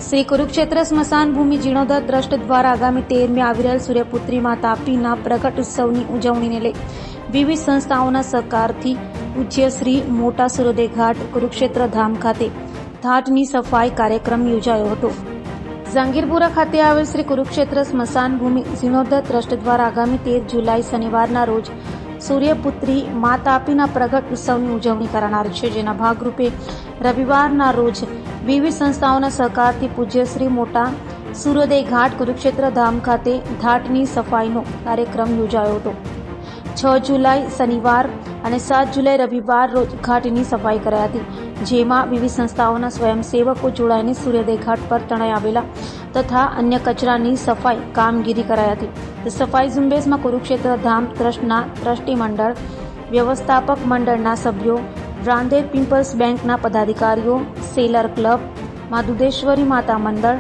શ્રી કુરુક્ષેત્ર સ્મશાન ભૂમિ જીર્ણોદ્ધાર ટ્રસ્ટ દ્વારા આગામી 13મી આવી રહેલ સૂર્યપુત્રી મા તાપીના પ્રગટ ઉત્સવની ઉજવણીને લઈ વિવિધ સંસ્થાઓના સહકારથી પૂજ્ય શ્રી મોટા સૂર્યોદય ઘાટ કુરુક્ષેત્ર ધામ ખાતે ઘાટની સફાઈ કાર્યક્રમ યોજાયો હતો। ઝાંગીરપુરા ખાતે આવેલ શ્રી કુરુક્ષેત્ર સ્મશાન ભૂમિ જીર્ણોદ્ધાર ટ્રસ્ટ દ્વારા આગામી 13 જુલાઈ શનિવારના રોજ સૂર્યપુત્રી મા તાપીના પ્રગટ ઉત્સવની ઉજવણી કરનાર છે, જેના ભાગરૂપે રવિવારના રોજ વિવિધ સંસ્થાઓના સહકારથી પૂજ્ય શ્રી મોટા સૂર્યોદય ઘાટ કુરુક્ષેત્ર ધામ ખાતે ઘાટની સફાઈનો કાર્યક્રમ યોજાયો હતો। 6 જુલાઈ શનિવાર અને 7 જુલાઈ રવિવાર રોજ ઘાટની સફાઈ કરાઈ હતી, જેમાં વિવિધ સંસ્થાઓના સ્વયંસેવકો જોડાઈને સૂર્યોદય ઘાટ પર તણાઈ આવેલા તથા અન્ય કચરાની સફાઈ કામગીરી કરાઈ હતી। સફાઈ ઝુંબેશમાં કુરુક્ષેત્ર ધામ ટ્રસ્ટના ટ્રસ્ટી મંડળ, વ્યવસ્થાપક મંડળના સભ્યો, રાંદેર પીપલ્સ બેંકના પદાધિકારીઓ, સેલર ક્લબ, મા Dudheshwari Mata Mandal,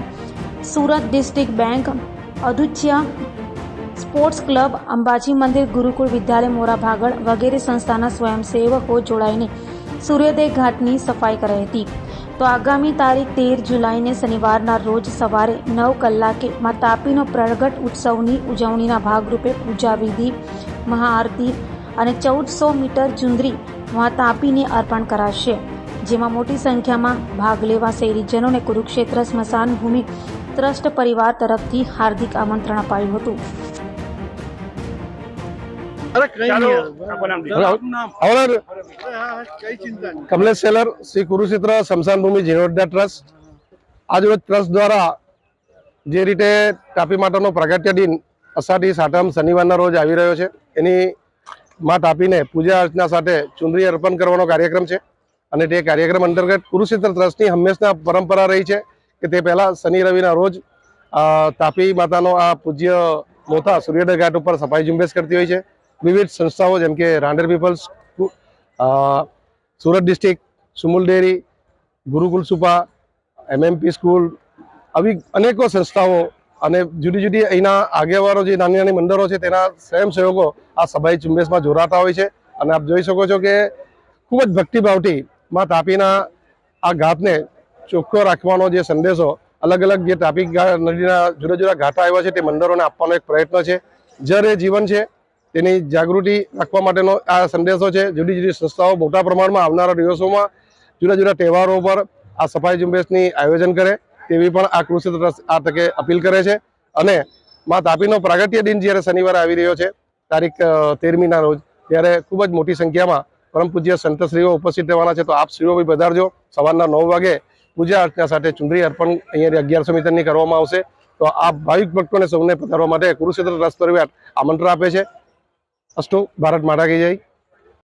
Surat district bank, Aduchya sports club, Ambaji Mandir Gurukul વિદ્યાલય મોરા ભાગળ વગેરે સંસ્થાના સ્વયંસેવકો જોડાઈને સૂર્યોદય ઘાટની સફાઈ કરાઈ હતી। તો આગામી તારીખ 13 જુલાઈને શનિવારના રોજ સવારે 9 કલાકે મા તાપીનો પ્રગટ ઉત્સવની ઉજવણીના ભાગરૂપે પૂજા વિધિ, મહાઆરતી અને 1400 મીટર ચુંદડી મા તાપીને અર્પણ કરાશે, જેમાં મોટી સંખ્યામાં ભાગ લેવા શહેરીજનોને કુરુક્ષેત્ર સ્મશાન ભૂમિ ટ્રસ્ટ પરિવાર તરફથી હાર્દિક આમંત્રણ અપાયું હતું। कमलेश सेलर श्री कुरुक्षेत्र स्मशान भूमि जीर्णोद्धार ट्रस्ट आज रोज ट्रस्ट द्वारा जे रीते तापी मातानो प्रगट्य दिन अषाढ़ी सातम शनिवार रोज आवी रह्यो छे, एनी मां तापीने पूजा अर्चना साथे चुंदड़ी अर्पण करवानो कार्यक्रम छे। अने ते कार्यक्रम अंतर्गत कुरुक्षेत्र ट्रस्टनी हमेशा परंपरा रही है कि ते पहला शनि रविना रोज तापी मातानो आ पूज्य मोटा सूर्योदय घाट पर सफाई झुंबेश करती होय छे। विविध संस्थाओं जेम के रांडेर पीपल्स, सूरत डिस्ट्रिक्ट, सुमूल डेरी, गुरुकुल सुपा, एमएमपी स्कूल, આવી અનેકો સંસ્થાઓ અને જુદી જુદી અહીંના આગેવાનો જે નાની નાની મંડળો છે તેના સ્વયંસેવકો આ સફાઈ ઝુંબેશમાં જોડાતા હોય છે। અને આપ જોઈ શકો છો કે ખૂબ જ ભક્તિભાવથી માં તાપીના આ ઘાટને ચોખ્ખો રાખવાનો જે સંદેશો અલગ અલગ જે તાપી નદીના જુદા જુદા ઘાટા આવ્યા છે તે મંડળોને આપવાનો એક પ્રયત્ન છે। જળ એ જીવન છે તેની જાગૃતિ રાખવા માટેનો આ સંદેશો છે। જુદી જુદી સંસ્થાઓ મોટા પ્રમાણમાં આવનારા દિવસોમાં જુદા જુદા તહેવારો પર આ સફાઈ ઝુંબેશની આયોજન કરે તેવી પણ આ કુરુક્ષેત્ર ટ્રસ્ટ આ તકે અપીલ કરે છે। અને માં તાપીનો પ્રાગટ્ય દિન જ્યારે શનિવારે આવી રહ્યો છે તારીખ 13મીના રોજ, ત્યારે ખૂબ જ મોટી સંખ્યામાં પરમ પૂજ્ય સંતશ્રીઓ ઉપસ્થિત રહેવાના છે। તો આપ શ્રીઓ બી પધારજો। સવારના 9 વાગે પૂજા અર્ચના સાથે ચુંદડી અર્પણ અહીંયા 1100 મીટરની કરવામાં આવશે। તો આ ભાવિક ભક્તોને સૌને પધારવા માટે કુરુક્ષેત્ર ટ્રસ્ટ પરિવાર આમંત્રણ આપે છે। અસ્તુ ભારત માતા કી જય।